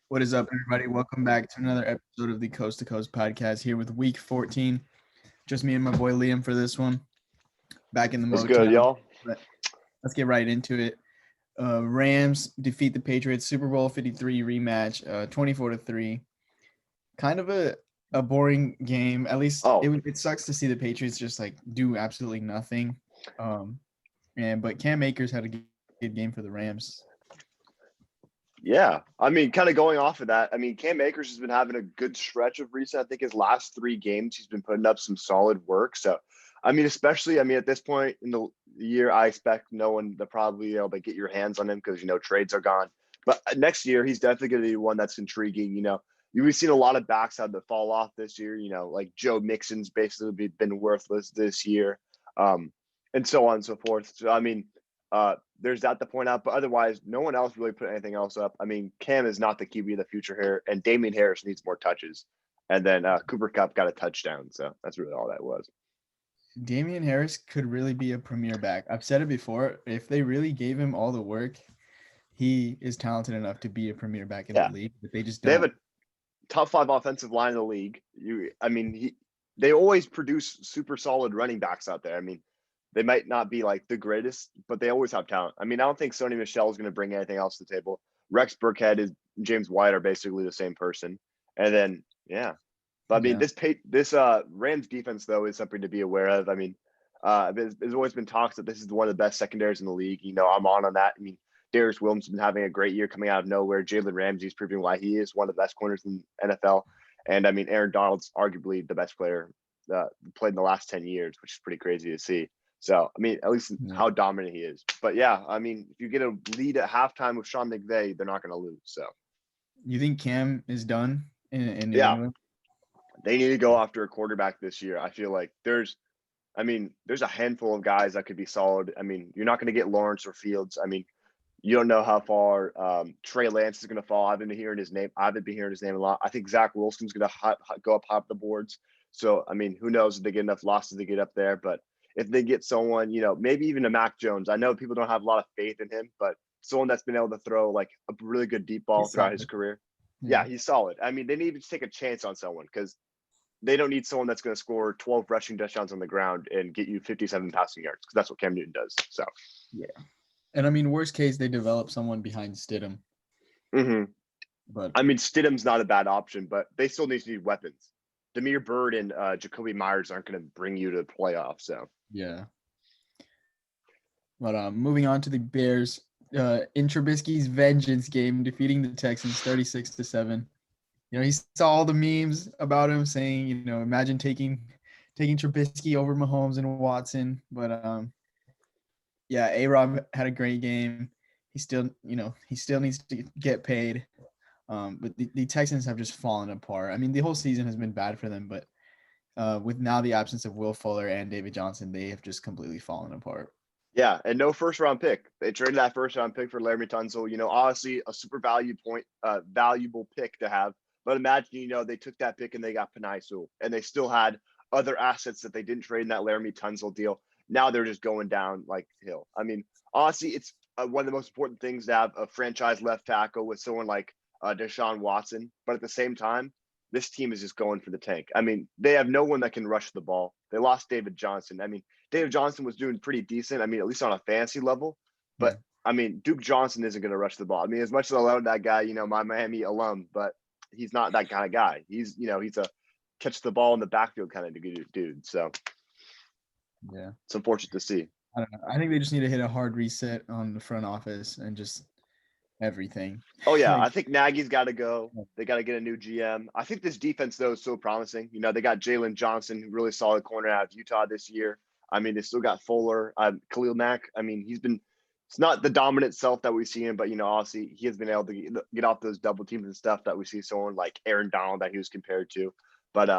What is up, everybody? Welcome back to another episode of the Coast to Coast podcast here with week 14. Just me and my boy Liam for this one. Back in the What's good, Motown. y'all? But let's get right into it. Rams defeat the Patriots Super Bowl 53 rematch, 24-3. Kind of a boring game. At least Oh, it sucks to see the Patriots just like do absolutely nothing. But Cam Akers had a good game for the Rams. yeah. Kind of going off of that. Cam Akers has been having a good stretch of recent. I think his last three games, he's been putting up some solid work. So, especially, at this point in the year, I expect no one to probably be able to get your hands on him because, trades are gone. But next year, he's definitely going to be one that's intriguing. We've seen a lot of backs have to fall off this year, like Joe Mixon's basically been worthless this year, and so on and so forth. So, there's that to point out, but otherwise, no one else really put anything else up. Cam is not the QB of the future here, and Damian Harris needs more touches. And then Cooper Kupp got a touchdown, so that's really all that was. Damian Harris could really be a premier back. I've said it before. If they really gave him all the work, he is talented enough to be a premier back in the Yeah, league, but they just they have don't. a top five offensive line in the league. They always produce super solid running backs out there. They might not be like the greatest, but they always have talent. I don't think Sony Michel is going to bring anything else to the table. Rex Burkhead and James White are basically the same person. And then, yeah. But Yeah. this Rams defense, though, is something to be aware of. There's always been talks that this is one of the best secondaries in the league. I'm on that. Darius Williams has been having a great year coming out of nowhere. Jalen Ramsey's proving why he is one of the best corners in NFL. And Aaron Donald's arguably the best player played in the last 10 years, which is pretty crazy to see. So, at least Yeah. how dominant he is. But yeah, if you get a lead at halftime with Sean McVay, they're not going to lose. So, You think Cam is done in New yeah, England? they need to go after a quarterback this year. I feel like there's a handful of guys that could be solid. You're not going to get Lawrence or Fields. You don't know how far Trey Lance is going to fall. I haven't been hearing his name a lot. I think Zach Wilson's going to go up high up the boards. So, who knows if they get enough losses to get up there. But if they get someone, maybe even a Mac Jones. I know people don't have a lot of faith in him, but someone that's been able to throw like a really good deep ball He's throughout his solid. career. Yeah. Yeah, he's solid. They need to take a chance on someone because they don't need someone that's going to score 12 rushing touchdowns on the ground and get you 57 passing yards because that's what Cam Newton does. So, Yeah. And worst case, they develop someone behind Stidham. But Stidham's not a bad option, but they still need weapons. Damiere Byrd and Jacoby Myers aren't going to bring you to the playoffs. So yeah. But moving on to the Bears, in Trubisky's vengeance game, defeating the Texans 36-7. He saw all the memes about him saying, imagine taking Trubisky over Mahomes and Watson. But yeah, A-Rob had a great game. He still needs to get paid. But the Texans have just fallen apart. The whole season has been bad for them, but with now the absence of Will Fuller and David Johnson, they have just completely fallen apart. yeah, and no first round pick. They traded that first round pick for Laremy Tunsil. Honestly, a super valuable pick to have. But imagine, they took that pick and they got Penei Sewell, and they still had other assets that they didn't trade in that Laremy Tunsil deal. Now they're just going down like hill. Honestly, it's one of the most important things to have a franchise left tackle with someone like Deshaun Watson. But at the same time, this team is just going for the tank. They have no one that can rush the ball. They lost David Johnson. David Johnson was doing pretty decent. At least on a fantasy level. Yeah. But Duke Johnson isn't going to rush the ball. As much as I love that guy, my Miami alum, but he's not that kind of guy. He's a catch the ball in the backfield kind of dude. So Yeah, it's unfortunate to see. I don't know. I think they just need to hit a hard reset on the front office and just everything. Oh yeah, Like, I think Nagy's got to go. They got to get a new GM. I think this defense though is so promising. They got Jalen Johnson, who really solid corner out of Utah this year. They still got Fuller, Khalil Mack. He's been. It's not the dominant self that we see him, but obviously he has been able to get off those double teams and stuff that we see someone like Aaron Donald that he was compared to. But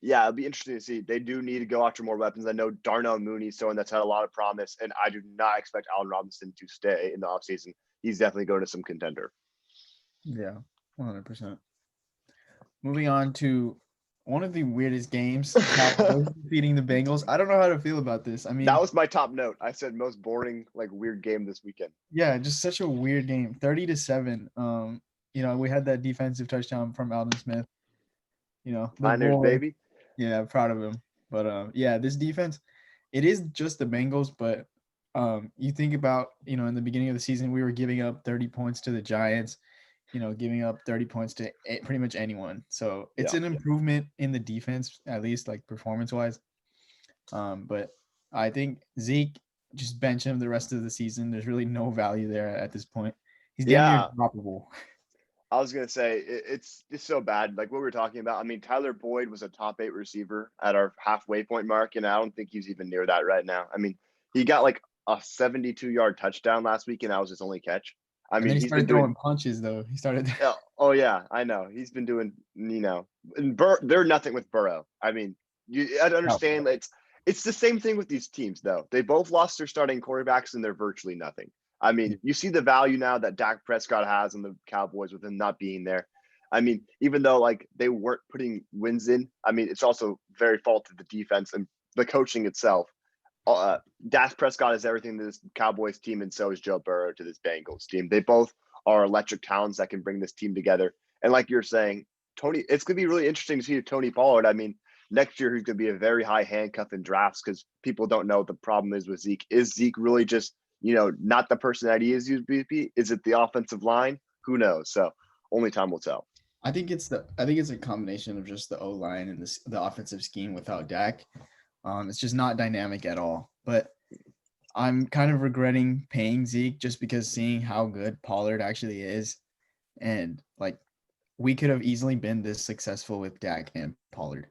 yeah, it'll be interesting to see. They do need to go after more weapons. I know Darnell Mooney is someone that's had a lot of promise, and I do not expect Allen Robinson to stay in the offseason. He's definitely going to some contender. yeah, 100%. Moving on to one of the weirdest games, Cowboys defeating the Bengals. I don't know how to feel about this. That was my top note. I said most boring, like weird game this weekend. Yeah, just such a weird game. 30-7. we had that defensive touchdown from Alden Smith. The Niners, boy. baby. Yeah, proud of him. But yeah, this defense, it is just the Bengals, but you think about, in the beginning of the season, we were giving up 30 points to the Giants, giving up 30 points to pretty much anyone. So it's Yeah. an improvement in the defense, at least like performance wise. But I think Zeke, just bench him the rest of the season. There's really no value there at this point. He's damn near Yeah. droppable. I was gonna say it's so bad. Like what we were talking about. I mean, Tyler Boyd was a top 8 receiver at our halfway point mark, and I don't think he's even near that right now. I mean, he got like a 72-yard touchdown last week, and that was his only catch. I And then mean, he he's been started doing. throwing punches though. He started. Oh yeah, I know. He's been doing. And they're nothing with Burrow. I mean, I understand that it's the same thing with these teams though. They both lost their starting quarterbacks, and they're virtually nothing. I mean, you see the value now that Dak Prescott has on the Cowboys with him not being there. I mean, even though like they weren't putting wins in, I mean, it's also very fault of the defense and the coaching itself. Dak Prescott is everything to this Cowboys team, and so is Joe Burrow to this Bengals team. They both are electric talents that can bring this team together. And like you're saying, Tony, it's going to be really interesting to see Tony Pollard. I mean, next year he's going to be a very high handcuff in drafts because people don't know what the problem is with Zeke. Is Zeke really just, not the person that he is used to be? Is it the offensive line? Who knows? So only time will tell. I think it's a combination of just the O line and the offensive scheme without Dak. It's just not dynamic at all. But I'm kind of regretting paying Zeke just because seeing how good Pollard actually is, and like we could have easily been this successful with Dak and Pollard,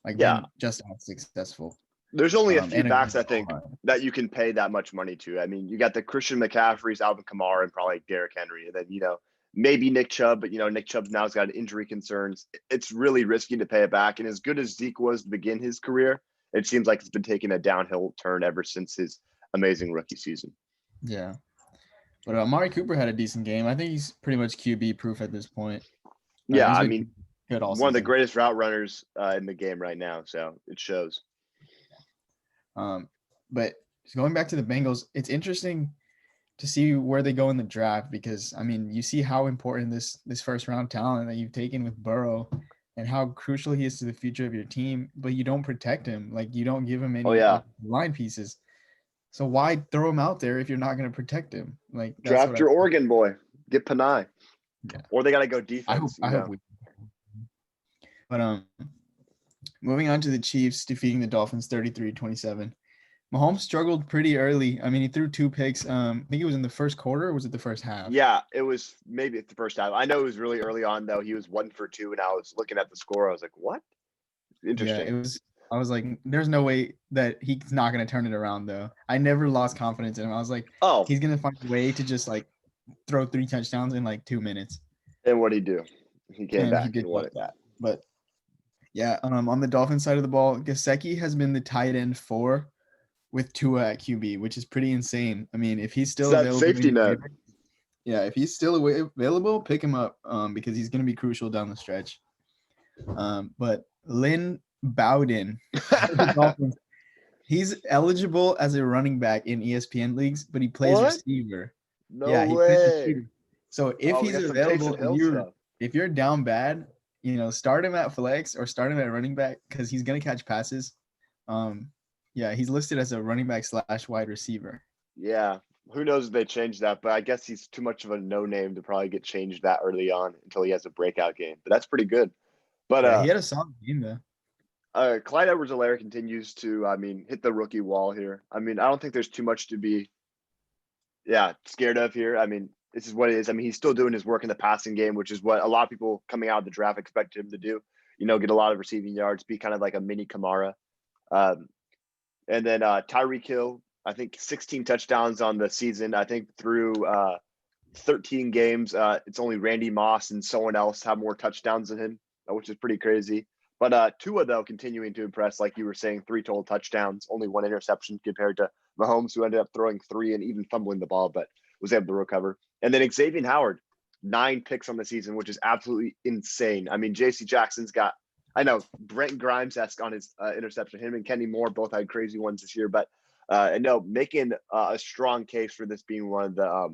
like Yeah. been just as successful. There's only a few and backs I good think O-line. that you can pay that much money to. I mean, you got the Christian McCaffreys, Alvin Kamara, and probably Derrick Henry, and then maybe Nick Chubb, but Nick Chubb now's got injury concerns. It's really risky to pay it back. And as good as Zeke was to begin his career, it seems like it's been taking a downhill turn ever since his amazing rookie season. Yeah, but Amari Cooper had a decent game. I think he's pretty much QB proof at this point. Yeah, He's I been mean, good all one of the season. greatest route runners in the game right now, so it shows. But going back to the Bengals, it's interesting to see where they go in the draft because I mean you see how important this first round talent that you've taken with Burrow and how crucial he is to the future of your team, but you don't protect him, like you don't give him Oh any yeah, line pieces. So why throw him out there if you're not going to protect him? Like that's draft what your Oregon boy, get Panay, yeah. or they got to go I defense. hope we. But moving on to the Chiefs defeating the Dolphins 33-27. Mahomes struggled pretty early. I mean, he threw 2 picks. I think it was in the first quarter, or was it the first half? Yeah, it was maybe at the first half. I know it was really early on though. He was 1 for 2, and I was looking at the score. I was like, "What? Yeah, Interesting." it was. I was like, there's no way that he's not going to turn it around, though. I never lost confidence in him. I was like, Oh, he's going to find a way to just like throw 3 touchdowns in like 2 minutes. and what'd he do? He came And he back did and won just it. that. But yeah, on the Dolphins side of the ball, Gesicki has been the tight end 4 with Tua at QB, which is pretty insane. I mean, if he's It's still that available, safety net. yeah, if he's still available, pick him up because he's going to be crucial down the stretch. But Lynn Bowden, he's eligible as a running back in ESPN leagues, but he plays What? receiver. No Yeah, he plays way. receiver. So if We he's got some available Taysom Hill stuff. if you're down bad, start him at flex or start him at running back because he's gonna catch passes. Yeah, he's listed as a running back / wide receiver. Yeah. Who knows if they changed that, but I guess he's too much of a no name to probably get changed that early on until he has a breakout game. But that's pretty good. But Yeah, he had a solid game though. Clyde Edwards-Helaire continues to, hit the rookie wall here. I mean, I don't think there's too much to be, scared of here. I mean, this is what it is. I mean, he's still doing his work in the passing game, which is what a lot of people coming out of the draft expected him to do. Get a lot of receiving yards, be kind of like a mini Kamara. And then Tyreek Hill, I think 16 touchdowns on the season. I think through 13 games, it's only Randy Moss and someone else have more touchdowns than him, which is pretty crazy. But Tua, though, continuing to impress, like you were saying, 3 total touchdowns, only 1 interception compared to Mahomes, who ended up throwing 3 and even fumbling the ball, but was able to recover. And then Xavier Howard, 9 picks on the season, which is absolutely insane. I mean, J.C. Jackson's got, I know, Brent Grimes-esque on his interception. Him and Kenny Moore both had crazy ones this year, but I know making a strong case for this being one of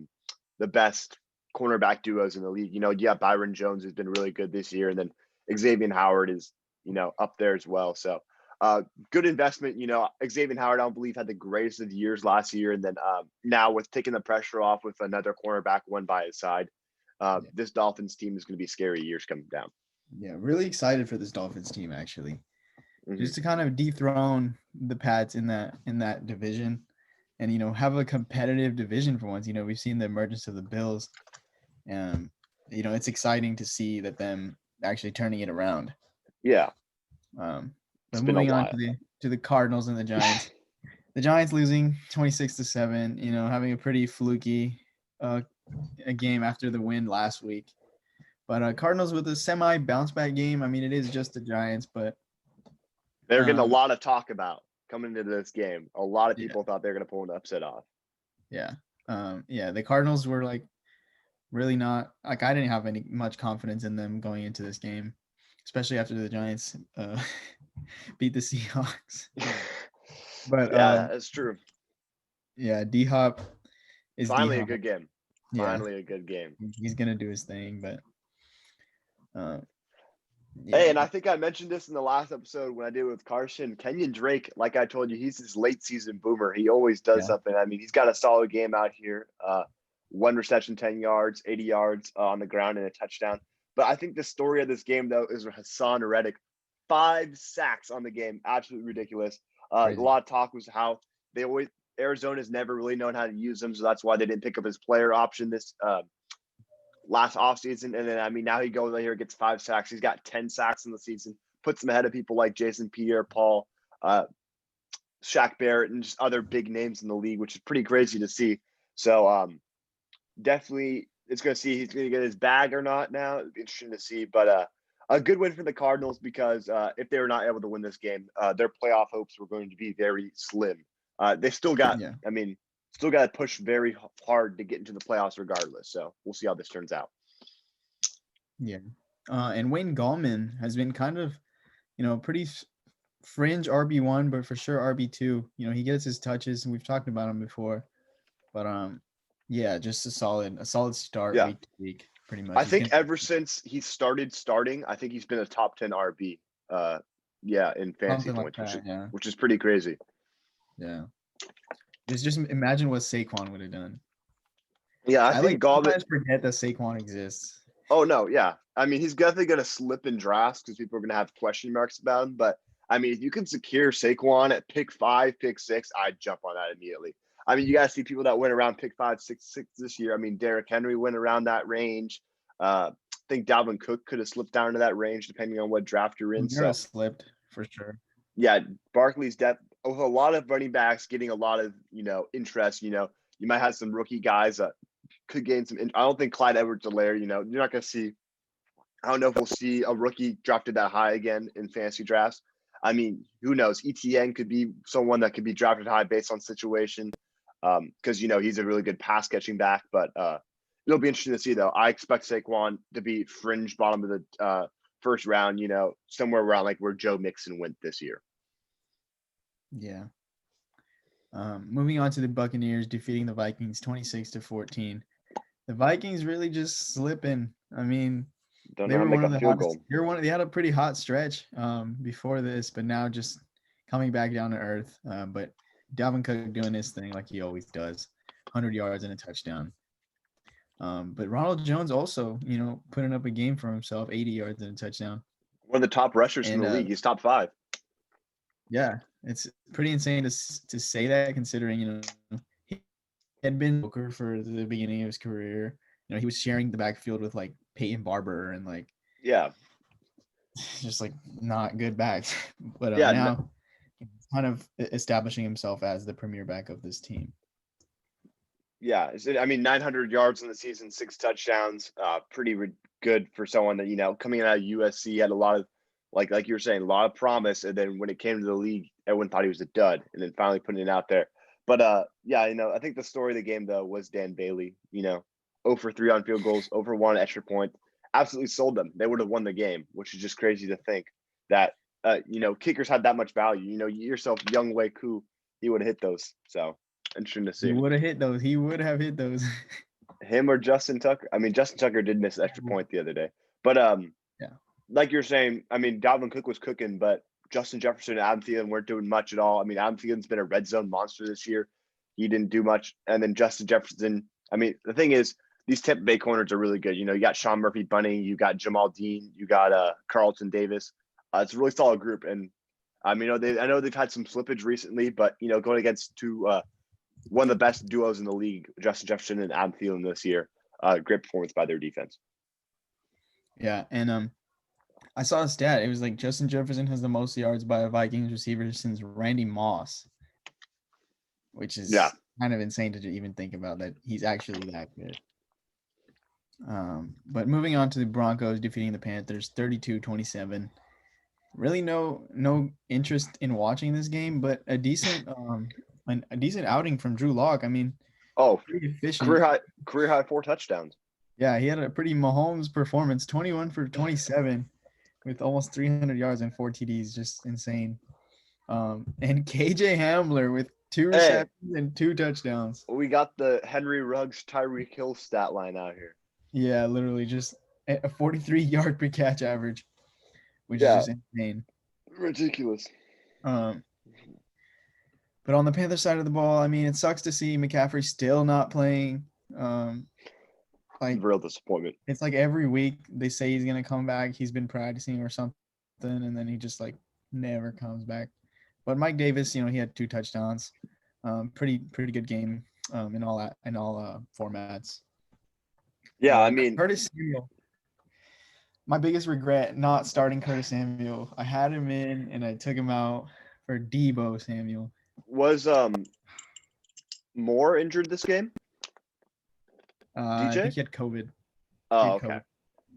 the best cornerback duos in the league. You know, yeah, Byron Jones has been really good this year, and then Xavier Howard is, you know, up there as well. So good investment. You know, Xavier Howard, I don't believe, had the greatest of years last year, and then now with taking the pressure off with another cornerback one by his side, Yeah. this Dolphins team is going to be scary years coming down. Yeah, really excited for this Dolphins team actually. Mm-hmm. Just to kind of dethrone the Pats in that division, and have a competitive division for once. We've seen the emergence of the Bills, and it's exciting to see that them actually turning it around. Yeah. But moving on to the Cardinals and the Giants. The Giants losing 26-7. Having a pretty fluky a game after the win last week. But Cardinals with a semi bounce back game. I mean, it is just the Giants, but they're getting a lot of talk about coming into this game. A lot of people thought they were going to pull an upset off. Yeah. The Cardinals were like really not like, I didn't have much confidence in them going into this game, especially after the Giants beat the Seahawks. But yeah, that's true. Yeah, D-Hop is finally D-Hop. a good game. Finally a good game. He's gonna do his thing, but Hey, and I think I mentioned this in the last episode when I did it with Carson. Kenyon Drake, like I told you, he's this late season boomer. He always does something. I mean, he's got a solid game out here. 1 reception, 10 yards, 80 yards on the ground, and a touchdown. But I think the story of this game, though, is Hassan Reddick. 5 sacks on the game. Absolutely ridiculous. A lot of talk was how Arizona's never really known how to use him, so that's why they didn't pick up his player option this last offseason. And then, I mean, now he goes out here, gets 5 sacks. He's got 10 sacks in the season, puts him ahead of people like Jason Pierre-Paul, Shaq Barrett, and just other big names in the league, which is pretty crazy to see. So definitely it's going to see he's going to get his bag or not now. It'd be interesting to see. But a good win for the Cardinals because if they were not able to win this game, their playoff hopes were going to be very slim. They still got, still got to push very hard to get into the playoffs regardless. So we'll see how this turns out. Yeah. And Wayne Gallman has been kind of, pretty fringe RB1, but for sure RB2. He gets his touches, and we've talked about him before. But just a solid start week to week, pretty much. I think ever since he started starting, I think he's been a top 10 RB. In fantasy points, which is pretty crazy. Yeah. Just imagine what Saquon would have done. Yeah, I think sometimes forget that Saquon exists. Oh no, yeah. I mean, he's definitely gonna slip in drafts because people are gonna have question marks about him. But I mean, if you can secure Saquon at pick 5, pick 6, I'd jump on that immediately. I mean, you guys see people that went around pick 5, 6, 6 this year. I mean, Derrick Henry went around that range. I think Dalvin Cook could have slipped down to that range depending on what draft you're in. So slipped for sure. Yeah, Barkley's depth with a lot of running backs getting a lot of interest. You might have some rookie guys that could gain some. I don't think Clyde Edwards-Helaire. You're not going to see. I don't know if we'll see a rookie drafted that high again in fantasy drafts. I mean, who knows? ETN could be someone that could be drafted high based on situation, because he's a really good pass catching back. But it'll be interesting to see though. I expect Saquon to be fringe bottom of the first round. Somewhere around like where Joe Mixon went this year. Yeah. Moving on to the Buccaneers defeating the Vikings 26-14. The Vikings really just slipping. I mean, they were one of the hottest. They had a pretty hot stretch before this, but now just coming back down to earth. But Dalvin Cook doing his thing like he always does, 100 yards and a touchdown. But Ronald Jones also, putting up a game for himself, 80 yards and a touchdown. One of the top rushers in the league. He's top 5. Yeah, it's pretty insane to say that, considering he had been Booker for the beginning of his career. He was sharing the backfield with like Peyton Barber and like just like not good backs. But now he's kind of establishing himself as the premier back of this team. Yeah, I mean 900 yards in the season, 6 touchdowns, pretty good for someone that coming out of USC had a lot of. Like you were saying, a lot of promise, and then when it came to the league, everyone thought he was a dud, and then finally putting it out there. But I think the story of the game though was Dan Bailey. 0 for 3 on field goals, 0 for 1 extra point. Absolutely sold them. They would have won the game, which is just crazy to think that kickers had that much value. Yourself, Young Wei Koo, he would have hit those. So interesting to see. He would have hit those. Him or Justin Tucker? I mean, Justin Tucker did miss an extra point the other day. But Yeah. like you're saying, I mean, Dalvin Cook was cooking, but Justin Jefferson and Adam Thielen weren't doing much at all. I mean, Adam Thielen's been a red zone monster this year. He didn't do much. And then Justin Jefferson, I mean, the thing is, these Tampa Bay corners are really good. You know, you got Sean Murphy Bunting, you got Jamal Dean, you got Carlton Davis. It's a really solid group. And I mean, I know they've had some slippage recently, but you know, going against one of the best duos in the league, Justin Jefferson and Adam Thielen this year, great performance by their defense. Yeah, and I saw a stat. It was like Justin Jefferson has the most yards by a Vikings receiver since Randy Moss, which is kind of insane to even think about that he's actually that good. But moving on to the Broncos defeating the Panthers 32-27. Really no interest in watching this game, but a decent outing from Drew Lock. I mean, pretty efficient. Career high 4 touchdowns. Yeah, he had a pretty Mahomes performance, 21 for 27 with almost 300 yards and 4 TDs, just insane. And KJ Hamler with 2 receptions and 2 touchdowns. We got the Henry Ruggs, Tyreek Hill stat line out here. Yeah, literally just a 43 yard per catch average, which is just insane. Ridiculous. But on the Panther side of the ball, I mean, it sucks to see McCaffrey still not playing. Like real disappointment. It's like every week they say he's gonna come back. He's been practicing or something, and then he just like never comes back. But Mike Davis, you know, he had 2 touchdowns. Pretty good game in all formats. Yeah, I mean, Curtis Samuel. My biggest regret not starting Curtis Samuel. I had him in and I took him out for Deebo Samuel. Was Moore injured this game? I think he had COVID. Oh, okay.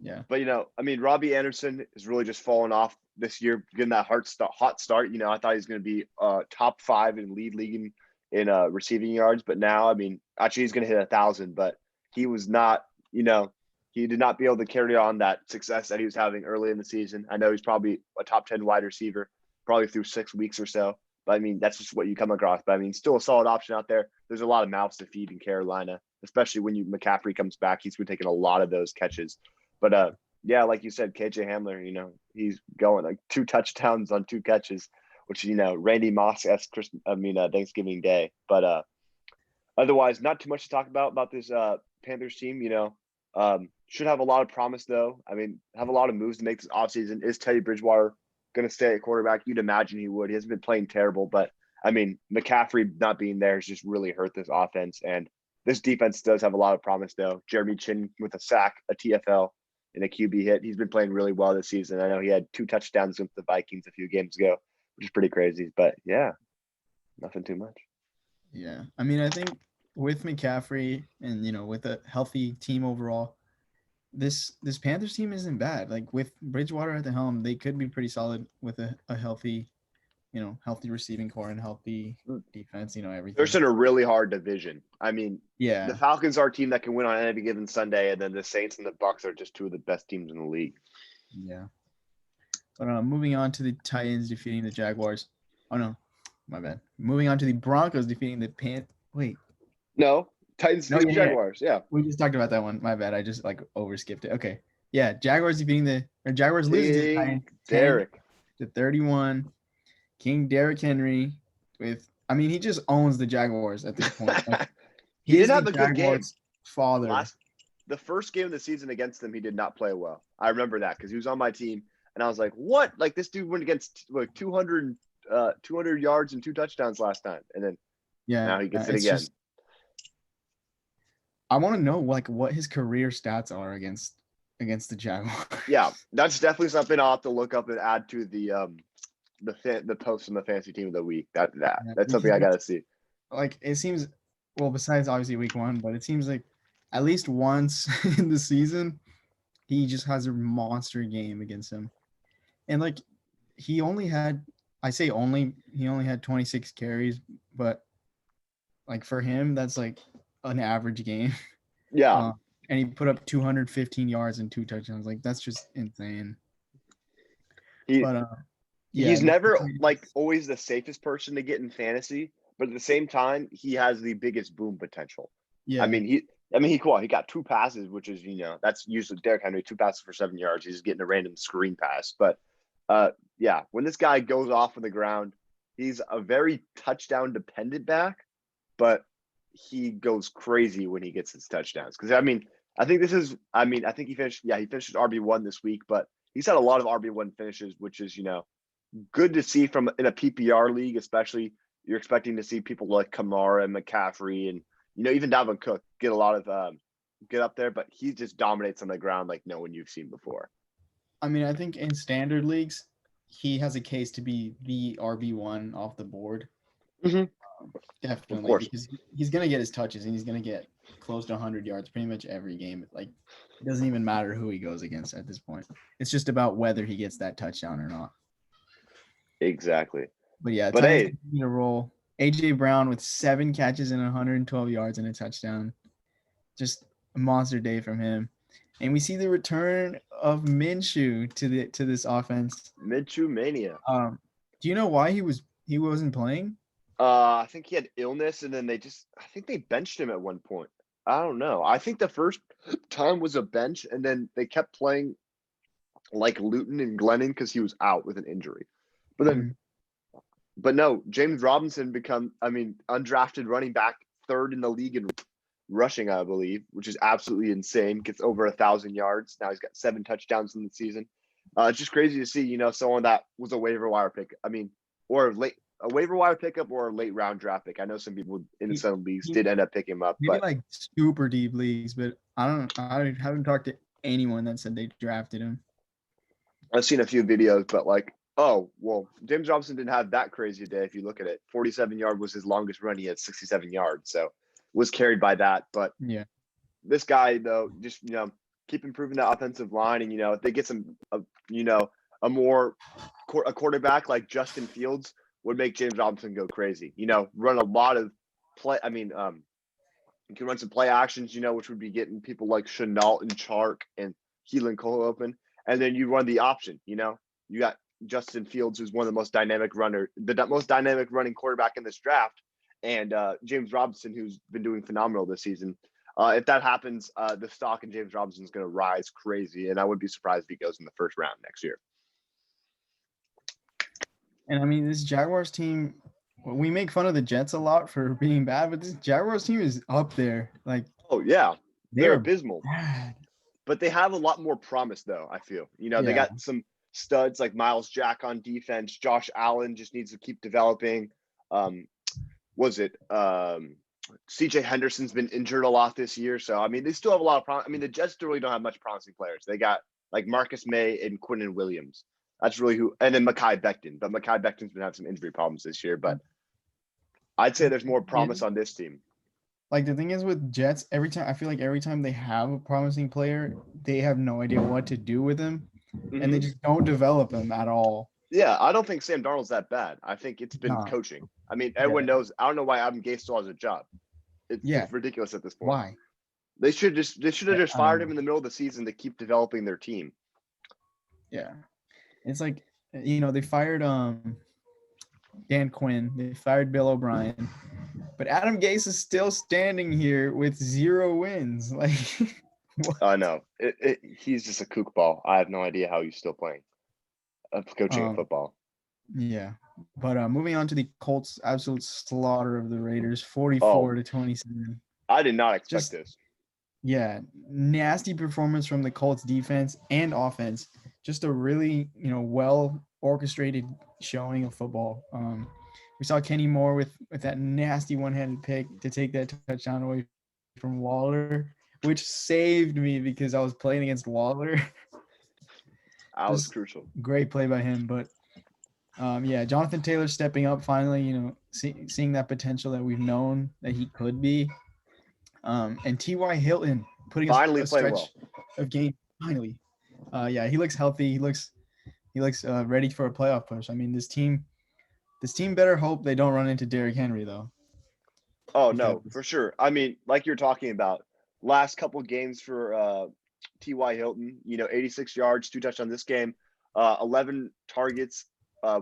Yeah. But, you know, I mean, Robbie Anderson is really just falling off this year, getting that hot start. You know, I thought he was going to be top 5 in league in receiving yards. But now, I mean, actually he's going to hit 1,000. But he was not, you know, he did not be able to carry on that success that he was having early in the season. I know he's probably a top 10 wide receiver, probably through 6 weeks or so. But, I mean, that's just what you come across. But, I mean, still a solid option out there. There's a lot of mouths to feed in Carolina, especially when McCaffrey comes back. He's been taking a lot of those catches. But, yeah, like you said, KJ Hamler, you know, he's going like 2 touchdowns on 2 catches, which, you know, Randy Moss-esque Thanksgiving Day. But otherwise, not too much to talk about this Panthers team, you know. Should have a lot of promise, though. I mean, have a lot of moves to make this offseason. Is Teddy Bridgewater going to stay at quarterback? You'd imagine he would. He hasn't been playing terrible, but, I mean, McCaffrey not being there has just really hurt this offense. And this defense does have a lot of promise, though. Jeremy Chin with a sack, a TFL, and a QB hit. He's been playing really well this season. I know he had 2 touchdowns against the Vikings a few games ago, which is pretty crazy. But, yeah, nothing too much. Yeah. I mean, I think with McCaffrey and, you know, with a healthy team overall, this Panthers team isn't bad. Like, with Bridgewater at the helm, they could be pretty solid with a healthy, you know, healthy receiving core and healthy defense, you know, everything. They're in a really hard division. I mean, yeah, the Falcons are a team that can win on any given Sunday, and then the Saints and the Bucs are just 2 of the best teams in the league. Yeah. But moving on to the Titans defeating the Jaguars. Oh, no. My bad. Moving on to the Broncos defeating the No. Titans defeating the Jaguars. Yeah. We just talked about that one. My bad. I just like overskipped it. Okay. Yeah. Jaguars losing to the Titans. Derek. To 31. King Derrick Henry he just owns the Jaguars at this point. Like, he did have a good game. Father. The first game of the season against them, he did not play well. I remember that because he was on my team, and I was like, "What? Like this dude went against like 200 yards and 2 touchdowns last time, and then now he gets it again." I want to know like what his career stats are against the Jaguars. Yeah, that's definitely something I'll have to look up and add to the post from the fantasy team of the week. That's something I gotta see. Like it seems, well, besides obviously week 1, but it seems like at least once in the season, he just has a monster game against him. And like he only had 26 carries, but like for him, that's like an average game. Yeah. And he put up 215 yards and 2 touchdowns. Like that's just insane. He's never like always the safest person to get in fantasy, but at the same time, he has the biggest boom potential. Yeah. I mean, I mean, he got 2 passes, which is, that's usually Derrick Henry, 2 passes for 7 yards. He's getting a random screen pass. But yeah, when this guy goes off on the ground, he's a very touchdown dependent back, but he goes crazy when he gets his touchdowns. Because I think he finished RB1 this week, but he's had a lot of RB1 finishes, which is, good to see from in a PPR league, especially. You're expecting to see people like Kamara and McCaffrey and even Dalvin Cook get a lot of get up there, but he just dominates on the ground like no one you've seen before. I mean, I think in standard leagues, he has a case to be the RB1 off the board. Mm-hmm. Definitely, because he's gonna get his touches and he's gonna get close to 100 yards pretty much every game. Like, it doesn't even matter who he goes against at this point. It's just about whether he gets that touchdown or not. Exactly. But yeah, but Titans hey, continue to roll. AJ Brown with 7 catches and 112 yards and a touchdown. Just a monster day from him. And we see the return of Minshew to this offense. Minshew mania. Do you know why he wasn't playing? I think he had illness, and then I think they benched him at one point. I don't know. I think the first time was a bench, and then they kept playing like Luton and Glennon because he was out with an injury. But then, but no, James Robinson undrafted running back, 3rd in the league in rushing, I believe, which is absolutely insane. Gets over 1,000 yards. Now he's got 7 touchdowns in the season. It's just crazy to see, someone that was a waiver wire pick. Or a waiver wire pickup or a late round draft pick. I know some people in some leagues did end up picking him up, maybe but like super deep leagues. But I haven't talked to anyone that said they drafted him. I've seen a few videos, but James Robinson didn't have that crazy a day. If you look at it, 47-yard was his longest run. He had 67 yards, so was carried by that. But yeah, this guy though, just keep improving the offensive line, and if they get some, a quarterback like Justin Fields would make James Robinson go crazy. Run a lot of play. You can run some play actions, which would be getting people like Chenault and Chark and Keelan Cole open. And then you run the option, you got Justin Fields, who's one of the most dynamic running quarterback in this draft, and James Robinson, who's been doing phenomenal this season. If that happens, the stock in James Robinson is going to rise crazy, and I wouldn't be surprised if he goes in the first round next year. And this Jaguars team, we make fun of the Jets a lot for being bad, but this Jaguars team is up there. Like, oh yeah, they're abysmal. Bad. But they have a lot more promise, though, I feel. They got some studs like Miles Jack on defense. Josh Allen just needs to keep developing. CJ Henderson's been injured a lot this year. So, they still have a lot of promise. The Jets really don't have much promising players. They got like Marcus May and Quinnen Williams. That's really who, and then Mekhi Becton. But Mekhi Becton's been having some injury problems this year. But I'd say there's more promise on this team. Like, the thing is with Jets, every time they have a promising player, they have no idea what to do with him, and they just don't develop him at all. Yeah, I don't think Sam Darnold's that bad. I think it's been coaching. Everyone knows. I don't know why Adam Gase still has a job. It's ridiculous at this point. Why? They should have just fired him in the middle of the season to keep developing their team. Yeah, it's like they fired Dan Quinn, they fired Bill O'Brien. But Adam Gase is still standing here with 0 wins. Like, I know. He's just a kook ball. I have no idea how he's still playing. Coaching football. Yeah. But moving on to the Colts' absolute slaughter of the Raiders, 44-27. I did not expect this. Yeah. Nasty performance from the Colts defense and offense. Just a really, well orchestrated showing of football. We saw Kenny Moore with that nasty one-handed pick to take that touchdown away from Waller, which saved me because I was playing against Waller. That was crucial. Great play by him. But, Jonathan Taylor stepping up finally, seeing that potential that we've known that he could be. And T.Y. Hilton putting a stretch of game finally. He looks healthy. He looks ready for a playoff push. This team better hope they don't run into Derrick Henry, though. Oh, no, for sure. Like you're talking about, last couple games for T.Y. Hilton, 86 yards, 2 touchdowns this game, 11 targets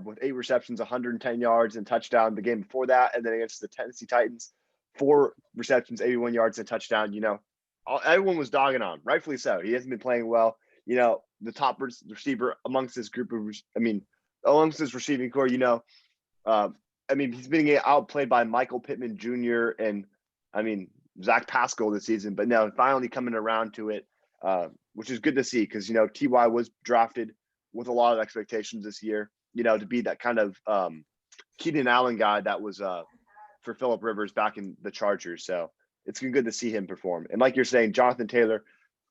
with 8 receptions, 110 yards and touchdown the game before that. And then against the Tennessee Titans, 4 receptions, 81 yards and touchdown. everyone was dogging on him, rightfully so. He hasn't been playing well. You know, the top receiver amongst this group of, amongst this receiving core, he's been getting outplayed by Michael Pittman Jr. and, Zach Pascal this season, but now finally coming around to it, which is good to see because, Ty was drafted with a lot of expectations this year, to be that kind of Keenan Allen guy that was for Phillip Rivers back in the Chargers. So it's been good to see him perform. And like you're saying, Jonathan Taylor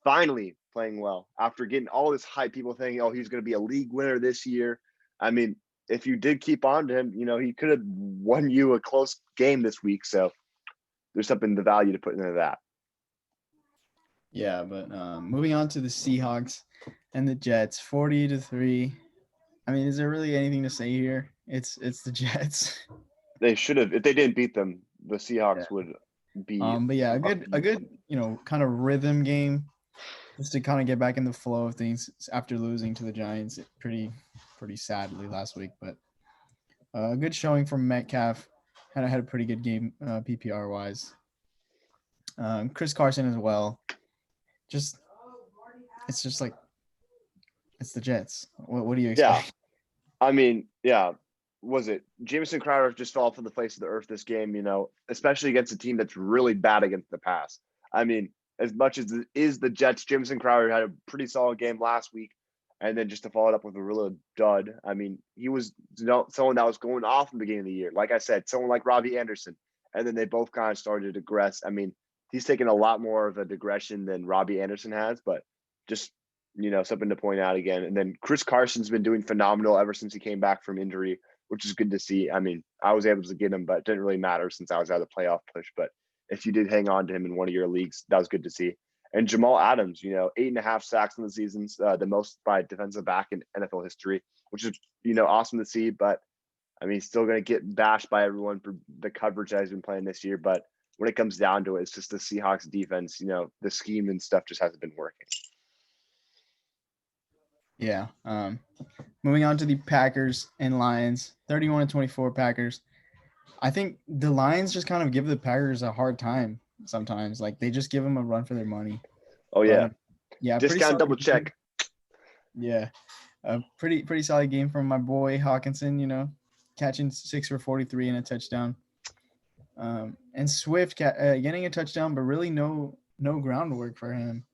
finally playing well after getting all this hype, people thinking, oh, he's going to be a league winner this year. If you did keep on to him, he could have won you a close game this week. So there's something the value to put into that. Yeah, but moving on to the Seahawks and the Jets, 40-3. Is there really anything to say here? It's the Jets. They should have, if they didn't beat them, the Seahawks would be. But yeah, a good kind of rhythm game, just to kind of get back in the flow of things after losing to the Giants pretty sadly last week. But a good showing from Metcalf. Had a pretty good game PPR wise. Chris Carson as well. It's the Jets. What do you expect? Yeah. Was it Jamison Crowder just fell off of the face of the earth this game, especially against a team that's really bad against the pass. As much as it is the Jets, Jamison Crowder had a pretty solid game last week. And then just to follow it up with a real dud. He was someone that was going off in the beginning of the year. Like I said, someone like Robbie Anderson. And then they both kind of started to digress. He's taken a lot more of a digression than Robbie Anderson has, but just, something to point out again. And then Chris Carson's been doing phenomenal ever since he came back from injury, which is good to see. I was able to get him, but it didn't really matter since I was out of the playoff push. But if you did hang on to him in one of your leagues, that was good to see. And Jamal Adams, 8.5 sacks in the seasons, the most by a defensive back in NFL history, which is, awesome to see. But he's still going to get bashed by everyone for the coverage that he's been playing this year. But when it comes down to it, it's just the Seahawks defense, the scheme and stuff just hasn't been working. Yeah. Moving on to the Packers and Lions, 31-24 Packers. I think the Lions just kind of give the Packers a hard time sometimes. Like they just give them a run for their money. Oh yeah. Yeah. Discount double check. Yeah. A pretty solid game from my boy Hawkinson, catching 6 for 43 and a touchdown. And Swift getting a touchdown, but really no groundwork for him,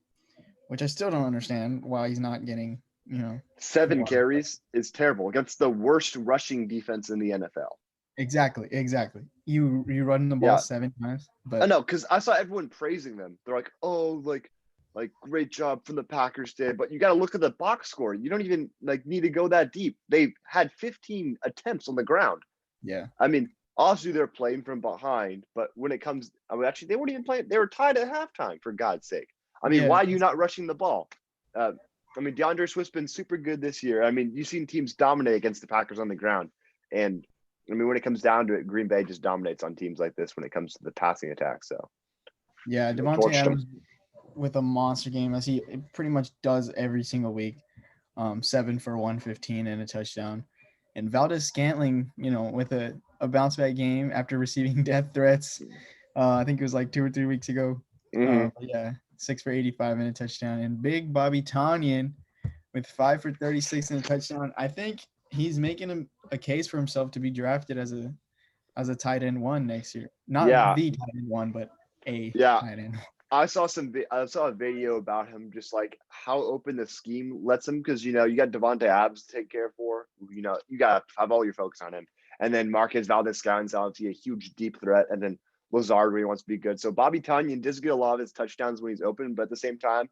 which I still don't understand why he's not getting, 7 carries is terrible against the worst rushing defense in the NFL. Exactly. You run the ball 7 times, but I know because I saw everyone praising them. They're like, "Oh, like great job from the Packers today." But you got to look at the box score. You don't even need to go that deep. They had 15 attempts on the ground. Yeah. Obviously they're playing from behind, but when it comes, actually they weren't even playing. They were tied at halftime for God's sake. Why are you not rushing the ball? DeAndre Swift's been super good this year. You've seen teams dominate against the Packers on the ground, and when it comes down to it, Green Bay just dominates on teams like this when it comes to the passing attack. So, yeah, Devontae Adams with a monster game as he pretty much does every single week. 7 for 115 and a touchdown. And Valdez-Scantling, with a bounce back game after receiving death threats. I think it was like 2 or 3 weeks ago. Mm-hmm. 6 for 85 and a touchdown. And big Bobby Tonyan with 5 for 36 and a touchdown. I think he's making a case for himself to be drafted as a tight end 1 next year. Not the tight end 1, but a tight end. I saw a video about him, just like how open the scheme lets him, because you got Devontae Adams to take care for. You got to have all your focus on him, and then Marquez Valdez-Scantling obviously a huge deep threat, and then Lazard really wants to be good. So Bobby Tonyan does get a lot of his touchdowns when he's open, but at the same time,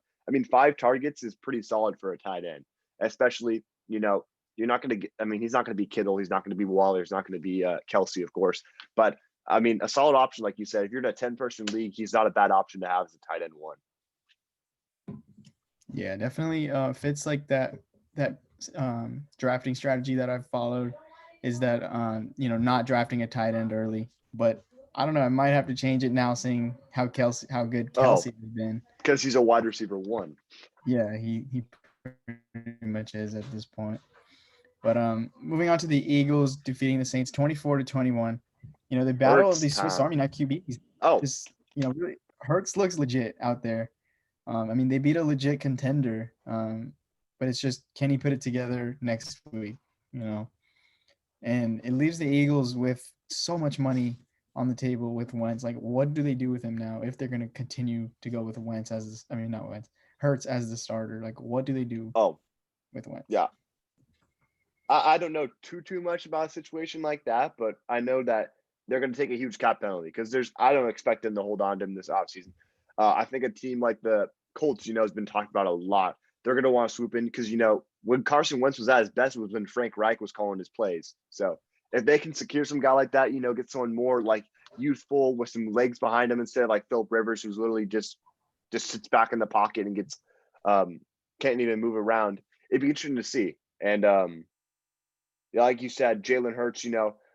5 targets is pretty solid for a tight end, especially you're not going to get. He's not going to be Kittle, he's not going to be Waller, he's not going to be Kelsey, of course, but. A solid option, like you said. If you're in a 10-person league, he's not a bad option to have as a tight end 1. Yeah, definitely fits like that drafting strategy that I've followed is that not drafting a tight end early. But I don't know, I might have to change it now, seeing how good Kelsey has been. Because he's a wide receiver 1. Yeah, he pretty much is at this point. But moving on to the Eagles defeating the Saints 24-21. The battle of the Swiss Army knife QBs. Oh, really Hurts looks legit out there. I mean, they beat a legit contender, but it's just, can he put it together next week? You know, and it leaves the Eagles with so much money on the table with Wentz. Like, what do they do with him now if they're going to continue to go with Wentz as this, I mean, not Wentz, Hurts as the starter? Like, what do they do Oh, with Wentz? yeah. I don't know too much about a situation like that, but I know that they're going to take a huge cap penalty because I don't expect them to hold on to him this offseason. I think a team like the Colts, has been talked about a lot. They're going to want to swoop in because when Carson Wentz was at his best was when Frank Reich was calling his plays. So if they can secure some guy like that, get someone more like youthful with some legs behind him instead of like Philip Rivers, who's literally just sits back in the pocket and gets can't even move around. It'd be interesting to see. And like you said, Jalen Hurts,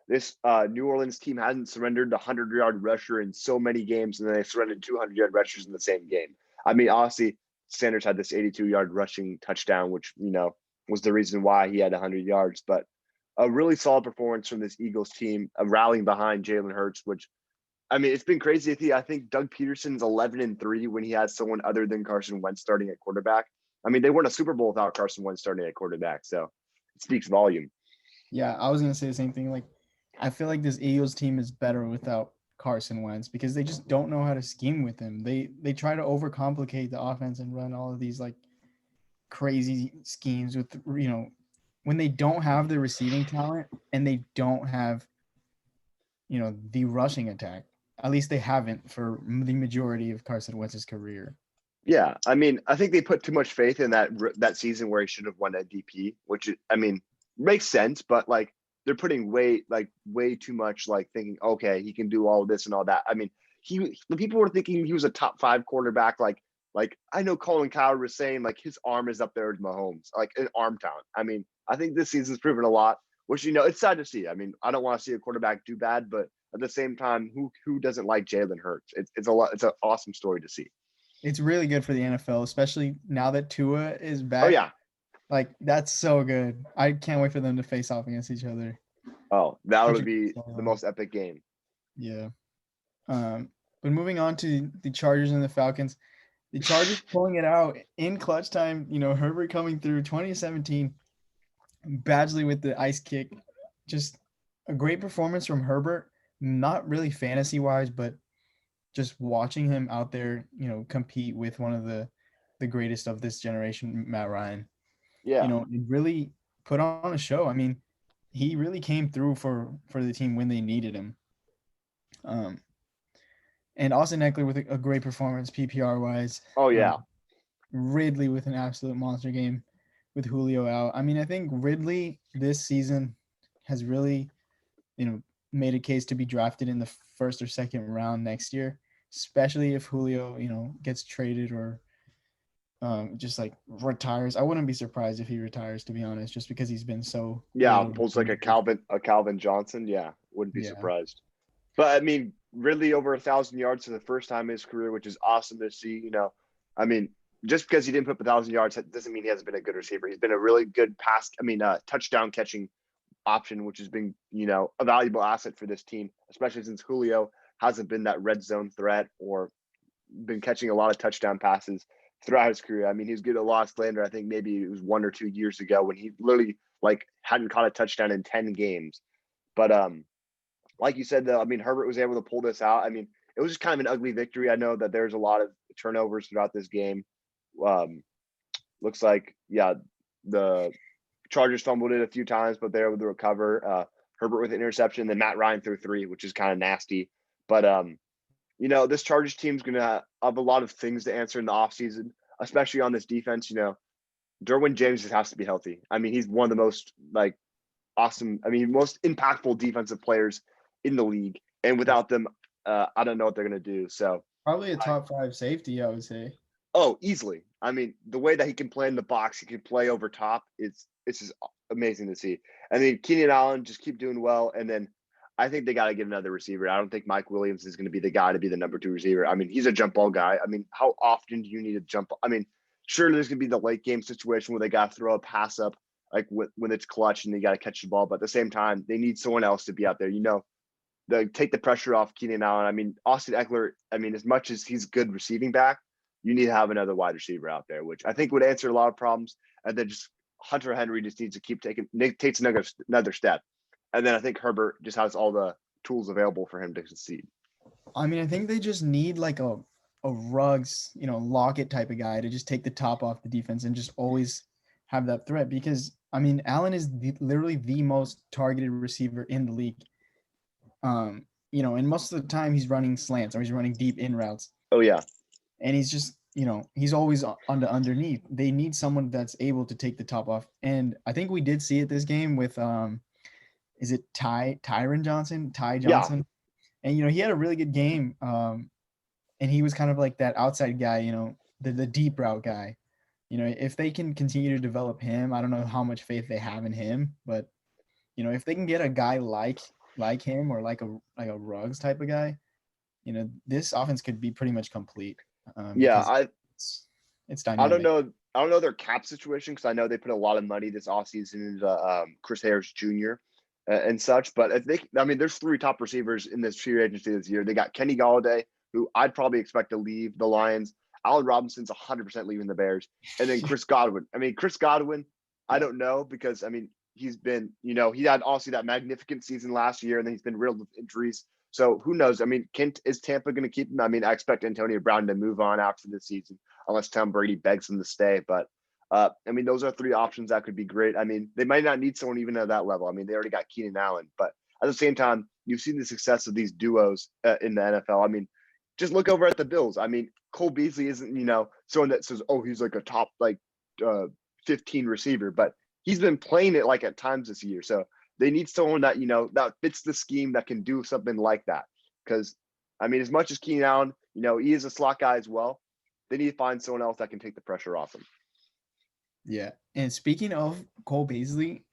this New Orleans team hasn't surrendered the 100-yard rusher in so many games, and then they surrendered 200-yard rushers in the same game. I mean, honestly, Sanders had this 82-yard rushing touchdown, which, was the reason why he had 100 yards. But a really solid performance from this Eagles team, rallying behind Jalen Hurts, which, I mean, it's been crazy to see. I think Doug Peterson's 11-3 when he has someone other than Carson Wentz starting at quarterback. I mean, they won a Super Bowl without Carson Wentz starting at quarterback, so it speaks volume. Yeah, I was going to say the same thing. Like, I feel like this Eagles team is better without Carson Wentz because they just don't know how to scheme with him. They try to overcomplicate the offense and run all of these like crazy schemes with when they don't have the receiving talent and they don't have the rushing attack. At least they haven't for the majority of Carson Wentz's career. Yeah, I mean, I think they put too much faith in that season where he should have won MVP, which I mean makes sense, but like they're putting way too much like thinking, okay, he can do all this and all that. I mean, the people were thinking he was a top 5 quarterback. Like I know Colin Cowherd was saying like his arm is up there with Mahomes, like an arm talent. I mean, I think this season's proven a lot, which it's sad to see. I mean, I don't want to see a quarterback do bad, but at the same time, who doesn't like Jalen Hurts? It's a lot. It's an awesome story to see. It's really good for the NFL, especially now that Tua is Oh back. yeah. Like, that's so good. I can't wait for them to face off against each other. Oh, that Such would a good be the storyline. most epic game. Yeah. But moving on to the Chargers and the Falcons, the Chargers pulling it out in clutch time. Herbert coming through 2017, Badgley with the ice kick. Just a great performance from Herbert. Not really fantasy wise, but just watching him out there, compete with one of the greatest of this generation, Matt Ryan. Yeah. It really put on a show. I mean, he really came through for the team when they needed him. Um, and Austin Eckler with a great performance PPR wise. Oh yeah. Ridley with an absolute monster game with Julio out. I mean, I think Ridley this season has really, made a case to be drafted in the first or second round next year, especially if Julio, gets traded or just like retires. I wouldn't be surprised if he retires, to be honest, just because he's been so Yeah. good over Pulls the like a years. Calvin Johnson. Yeah. Wouldn't be Yeah. surprised. But I mean, Ridley over 1,000 yards for the first time in his career, which is awesome to see. I mean, just because he didn't put up 1,000 yards, that doesn't mean he hasn't been a good receiver. He's been a really good touchdown catching option, which has been, a valuable asset for this team, especially since Julio hasn't been that red zone threat or been catching a lot of touchdown passes throughout his career. I mean, he was getting a lot of slander. I think maybe it was 1 or 2 years ago when he literally like hadn't caught a touchdown in 10 games. But like you said, though, I mean, Herbert was able to pull this out. I mean, it was just kind of an ugly victory. I know that there's a lot of turnovers throughout this game. Um, looks like, yeah, the Chargers fumbled it a few times, but they're able to recover. Herbert with an interception, then Matt Ryan threw 3, which is kind of nasty. But this Chargers team's gonna have a lot of things to answer in the offseason, especially on this defense. Derwin James just has to be healthy. I mean, he's one of the most awesome, most impactful defensive players in the league. And without them, I don't know what they're gonna do. So Probably a top 5 safety, I would say. oh, easily. I mean, the way that he can play in the box, he can play over top. It's just amazing to see. And then Keenan Allen just keep doing well. And then I think they got to get another receiver. I don't think Mike Williams is going to be the guy to be the number 2 receiver. I mean, he's a jump ball guy. I mean, how often do you need a jump? I mean, sure, there's going to be the late game situation where they got to throw a pass up, like when it's clutch and they got to catch the ball. But at the same time, they need someone else to be out there. Take the pressure off Keenan Allen. I mean, Austin Eckler. I mean, as much as he's good receiving back, you need to have another wide receiver out there, which I think would answer a lot of problems. And then just Hunter Henry just needs to keep takes another step. And then I think Herbert just has all the tools available for him to succeed. I mean, I think they just need like a Ruggs, Lockett type of guy to just take the top off the defense and just always have that threat. Because I mean, Allen is literally the most targeted receiver in the league. And most of the time he's running slants or he's running deep in routes. Oh yeah, and he's just he's always underneath. They need someone that's able to take the top off, and I think we did see it this game with is it Tyron Johnson, Ty yeah, Johnson, and he had a really good game, and he was kind of like that outside guy, the deep route guy. If they can continue to develop him, I don't know how much faith they have in him, but if they can get a guy like him or like a Ruggs type of guy, this offense could be pretty much complete. yeah. Because it's I don't dynamic. know. I don't know their cap situation because I know they put a lot of money this offseason into Chris Harris Jr. And such. But I mean, there's 3 top receivers in this free agency this year. They got Kenny Galladay, who I'd probably expect to leave the Lions. Allen Robinson's 100% leaving the Bears, and then Chris Godwin. I mean, Chris Godwin, I don't know because I mean he's been, he had also that magnificent season last year, and then he's been riddled with injuries. So who knows? I mean, is Tampa going to keep him? I mean, I expect Antonio Brown to move on after this season unless Tom Brady begs him to stay. But I mean, those are 3 options that could be great. I mean, they might not need someone even at that level. I mean, they already got Keenan Allen, but at the same time, you've seen the success of these duos in the NFL. I mean, just look over at the Bills. I mean, Cole Beasley isn't, someone that says, oh, he's like a top 15 receiver, but he's been playing it like at times this year. So they need someone that, that fits the scheme that can do something like that. Because, I mean, as much as Keenan Allen, he is a slot guy as well. They need to find someone else that can take the pressure off him. Yeah. And speaking of Cole Beasley,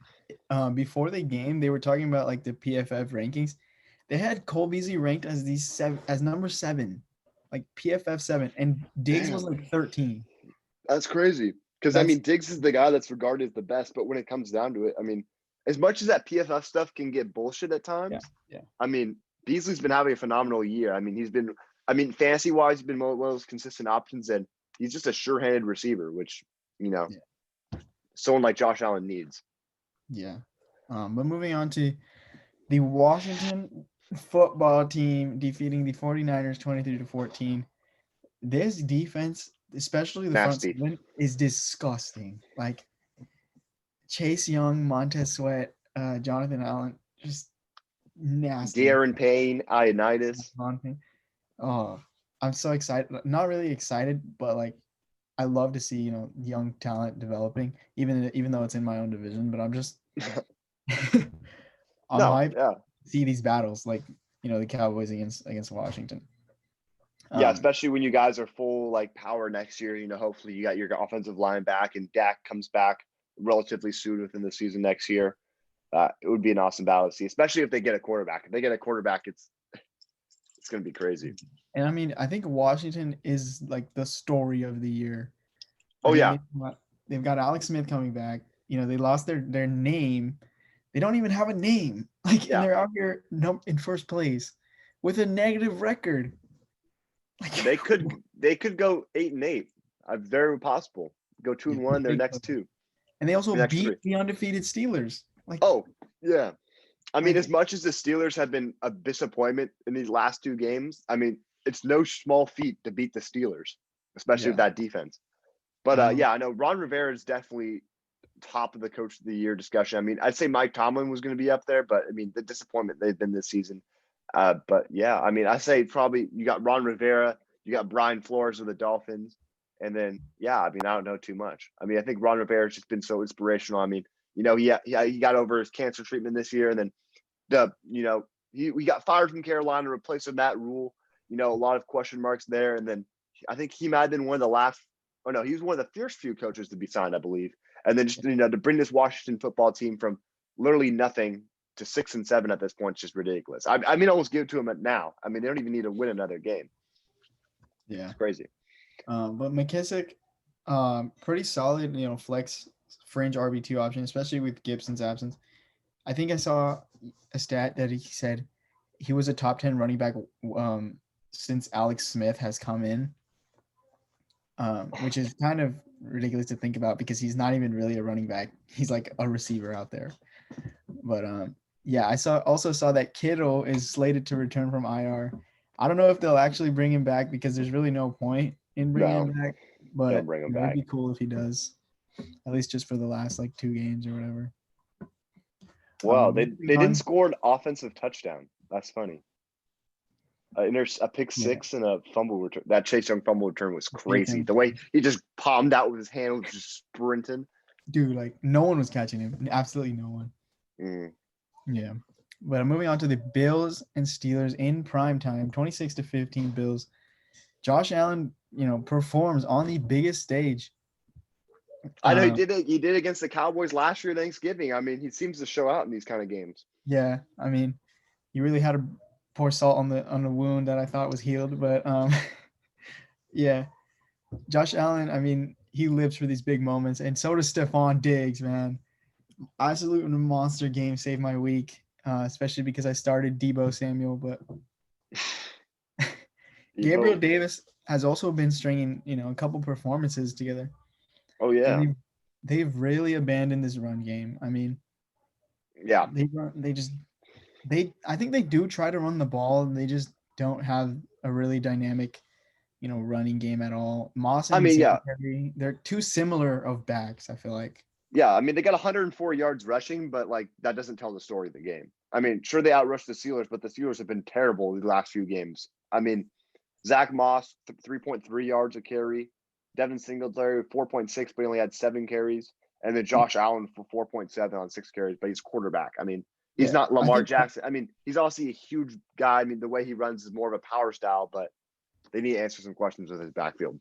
before the game, they were talking about like the PFF rankings. They had Cole Beasley ranked as number 7, like PFF 7, and Diggs was like 13. That's crazy. Because I That's mean, Diggs is the guy that's regarded as the best, but when it comes down to it, I mean, as much as that PFF stuff can get bullshit at times, yeah. I mean, Beasley's been having a phenomenal year. I mean, fantasy wise, he's been one of those consistent options, and he's just a sure-handed receiver, which someone like Josh Allen needs. Yeah. But moving on to the Washington football team defeating the 49ers 23-14. This defense, especially the front Nasty. 7, is disgusting. Like Chase Young, Montez Sweat, Jonathan Allen, just nasty. Darren Payne, Ioannidis. Oh, I'm so excited. Not really excited, but like I love to see, young talent developing, even though it's in my own division, but I'm just I'm No, hyped yeah. to see these battles like, the Cowboys against Washington. Yeah, especially when you guys are full like power next year. Hopefully you got your offensive line back and Dak comes back relatively soon within the season next year. It would be an awesome battle to see, especially if they get a quarterback. If they get a quarterback, it's going to be crazy. And I mean, I think Washington is like the story of the year. Oh yeah, they've got Alex Smith coming back. They lost their name. They don't even have a name. Like, and they're out here in first place with a negative record. Like, they could go 8-8. Very possible. Go 2-1 their next 2. And they also beat the undefeated Steelers. Like, oh yeah. I mean, as much as the Steelers have been a disappointment in these last 2 games, I mean, it's no small feat to beat the Steelers, especially with that defense. But I know Ron Rivera is definitely top of the coach of the year discussion. I mean, I'd say Mike Tomlin was going to be up there, but I mean, the disappointment they've been this season. But yeah, I mean, I say probably you got Ron Rivera, you got Brian Flores of the Dolphins, and then I mean, I don't know too much. I mean, I think Ron Rivera has just been so inspirational. I mean, he got over his cancer treatment this year, and then we got fired from Carolina, replaced with Matt Rule. A lot of question marks there, and then I think he might have been one of the last. Oh no, he was one of the first few coaches to be signed, I believe. And then just to bring this Washington football team from literally nothing to 6-7 at this point is just ridiculous. I mean, almost give it to them now. I mean, they don't even need to win another game. Yeah, it's crazy. But McKissick, pretty solid. Flex fringe RB2 option, especially with Gibson's absence. I think I saw a stat that he said he was a top 10 running back since Alex Smith has come in. which is kind of ridiculous to think about because he's not even really a running back. He's like a receiver out there. But yeah, I also saw that Kittle is slated to return from IR. I don't know if they'll actually bring him back because there's really no point in bringing him No, back. don't But bring him it'd back. be cool if he does, at least just for the last like 2 games or whatever. Well, Moving they didn't on. score an offensive touchdown. That's funny. A pick Yeah, six and a fumble return. That Chase Young fumble return was big crazy. time. The way he just palmed out with his hand was just sprinting. Dude, like no one was catching him. Absolutely no one. Mm. Yeah. But I'm moving on to the Bills and Steelers in prime time, 26-15 Bills. Josh Allen, performs on the biggest stage. I know he Um, did it. He did against the Cowboys last year Thanksgiving. I mean, he seems to show out in these kind of games. yeah, I mean, he really had to pour salt on the wound that I thought was healed. But yeah, Josh Allen, I mean, he lives for these big moments, and so does Stephon Diggs, man. Absolute monster game saved my week, especially because I started Debo Samuel. But Gabriel Evo. Davis has also been stringing, a couple performances together, Oh and yeah, they've really abandoned this run game. I mean, yeah. they just I think they do try to run the ball, and they just don't have a really dynamic, running game at all. Moss I and mean, yeah, Singletary, they're too similar of backs, I feel like. yeah. I mean, they got 104 yards rushing, but like that doesn't tell the story of the game. I mean, sure they outrushed the Steelers, but the Steelers have been terrible the last few games. I mean, Zach Moss 3.3 yards a carry, Devin Singletary 4.6, but he only had 7 carries, and then Josh Allen for 4.7 on 6 carries, but he's quarterback. I mean, he's Yeah, not I Lamar think Jackson. I mean, he's obviously a huge guy. I mean, the way he runs is more of a power style, but they need to answer some questions with his backfield.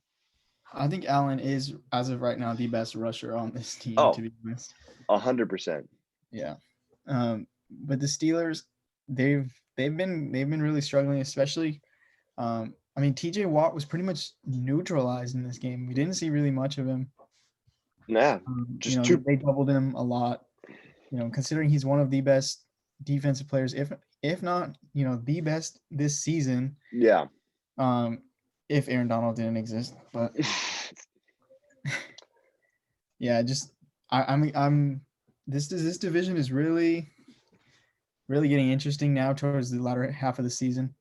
Allen is, as of right now, the best rusher on this team, to Oh, be honest. 100%. Yeah. But the Steelers, they've been really struggling, especially. I mean, TJ Watt was pretty much neutralized in this game. We didn't see really much of him. Yeah, just two. They doubled him a lot. Considering he's one of the best defensive players, if not, the best this season. Yeah. Um, if Aaron Donald didn't exist, but yeah, just I'm this division is really really getting interesting now towards the latter half of the season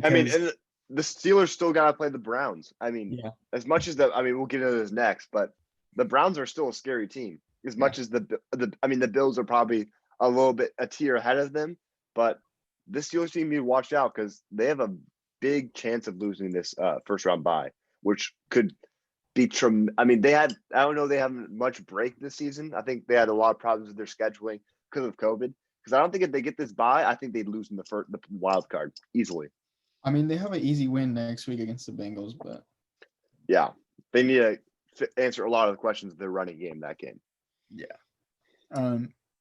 I mean, because and the Steelers still got to play the Browns. I mean, yeah as much as I mean, we'll get into this next, but the Browns are still a scary team. As yeah much as I mean, the Bills are probably a little bit a tier ahead of them, but this Steelers team need to watch out because they have a big chance of losing this first round bye, which could be I mean, I don't know, they haven't much break this season. I think they had a lot of problems with their scheduling because of COVID. Because I don't think if they get this bye, I think they'd lose in the wild card easily. I mean they have an easy win next week against the Bengals, but Yeah, they need to answer a lot of the questions of their running game that game. yeah.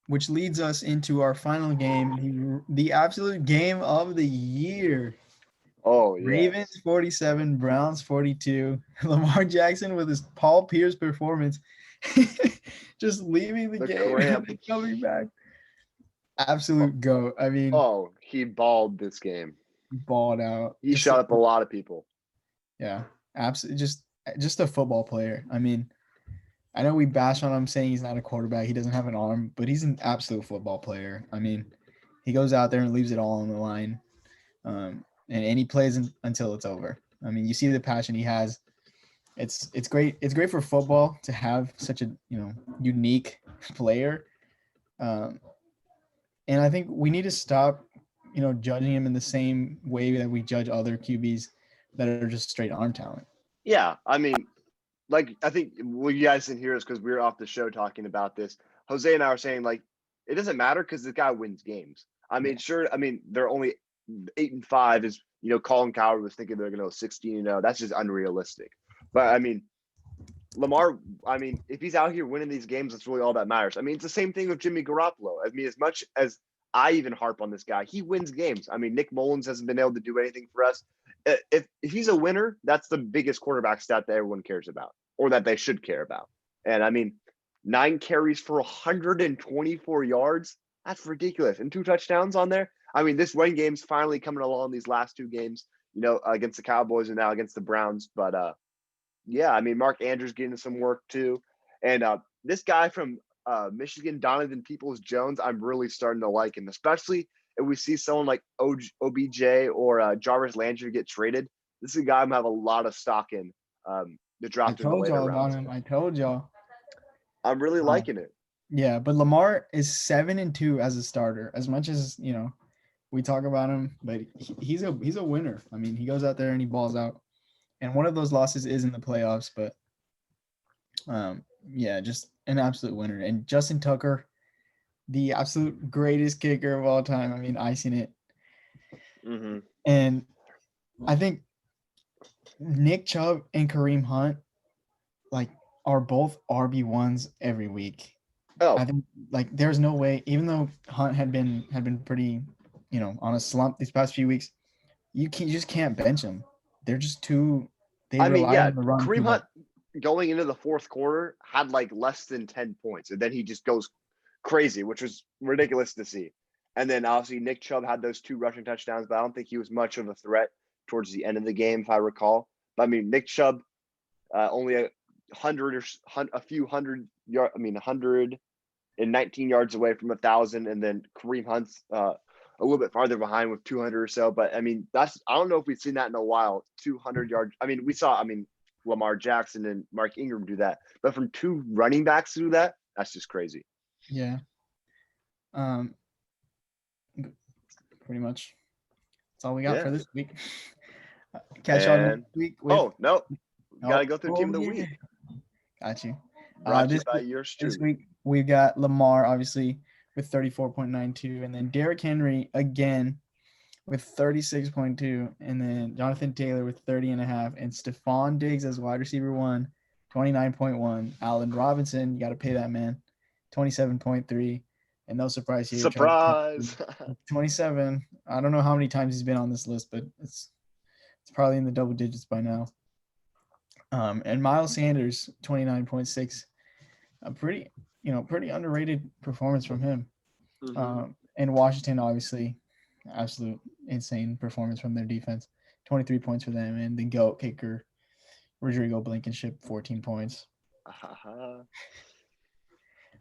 Which leads us into our final game, the absolute game of the year. Oh Ravens yes, 47, Browns 42. Lamar Jackson with his Paul Pierce performance, just leaving the the game and cramp. then coming back. Absolute goat. I mean, Oh, he balled this game. balled out. He shut up a lot of people. Yeah, absolutely. Just a football player. I mean, I know we bash on him saying he's not a quarterback. He doesn't have an arm, but he's an absolute football player. I mean, he goes out there and leaves it all on the line, and he plays until it's over. I mean, you see the passion he has. It's great. It's great for football to have such a unique player, um, and I think we need to stop judging him in the same way that we judge other QBs that are just straight arm talent. Yeah, I mean, like I think well, you guys didn't hear us because we were off the show talking about this. Jose and I were saying like it doesn't matter because the guy wins games. I mean, Yeah. sure. I mean, they're only 8-5. Is Colin Cowherd was thinking they're going to go 16-0. That's just unrealistic. But I mean, Lamar. I mean, if he's out here winning these games, that's really all that matters. I mean, it's the same thing with Jimmy Garoppolo. I mean, as much as I even harp on this guy, he wins games. I mean, Nick Mullins hasn't been able to do anything for us. If he's a winner, that's the biggest quarterback stat that everyone cares about, or that they should care about. And I mean, 9 carries for 124 yards. That's ridiculous. And 2 touchdowns on there. I mean, this run game's finally coming along these last 2 games, against the Cowboys and now against the Browns. But Yeah, I mean, Mark Andrews getting some work too. And this guy from Michigan, Donovan Peoples-Jones, I'm really starting to like him, especially if we see someone like OBJ or Jarvis Landry get traded. This is a guy I'm have a lot of stock in the I draft in the told later y'all about rounds. him. I told y'all. I'm really liking it. Yeah, but Lamar is 7-2 as a starter. As much as we talk about him, but he's a winner. I mean, he goes out there and he balls out. And one of those losses is in the playoffs, but yeah, just an absolute winner. And Justin Tucker, the absolute greatest kicker of all time. I mean, icing it. Mm-hmm. And I think Nick Chubb and Kareem Hunt like are both RB1s every week. I Oh, think like there's no way, even though Hunt had been pretty, on a slump these past few weeks, you just can't bench them. They're just too. They I mean, rely yeah, on the run too Kareem much. Hunt going into the fourth quarter had like less than 10 points, and then he just goes crazy, which was ridiculous to see. And then obviously Nick Chubb had those 2 rushing touchdowns, but I don't think he was much of a threat towards the end of the game, if I recall. But I mean, Nick Chubb only a few hundred yard. I mean, 119 yards away from 1,000, and then Kareem Hunt's a little bit farther behind with 200 or so. But I mean, I don't know if we've seen that in a while. 200 yards. I mean, we saw. I mean, Lamar Jackson and Mark Ingram do that, but from 2 running backs to do that, that's just crazy. Yeah. Um. Pretty much. That's all we got for Yeah. this week. Catch y'all next And week with. no, got to Oh, go through team oh of the yeah. week. Got you. Brought to you This by week, yours this truly. week we've got Lamar obviously with 34.92, and then Derrick Henry again with 36.2, and then Jonathan Taylor with 30.5, and Stephon Diggs as wide receiver 1, 29.1. Allen Robinson, you got to pay that man, 27.3. And no surprise here, Travis Surprise. 27. I don't know how many times he's been on this list, but it's probably in the double digits by now. And Miles Sanders, 29.6. A pretty underrated performance from him. Mm-hmm. And Washington, obviously, absolute insane performance from their defense. 23 points for them, and the GOAT kicker, Rodrigo Blankenship, 14 points.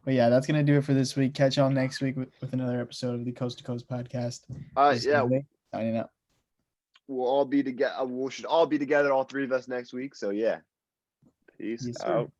But yeah, that's gonna do it for this week. Catch y'all next week with another episode of the Coast to Coast podcast. This is Yeah, Jose, signing out. we'll all be together. We should all be together, all 3 of us next week. So yeah, peace Yes, sir. out.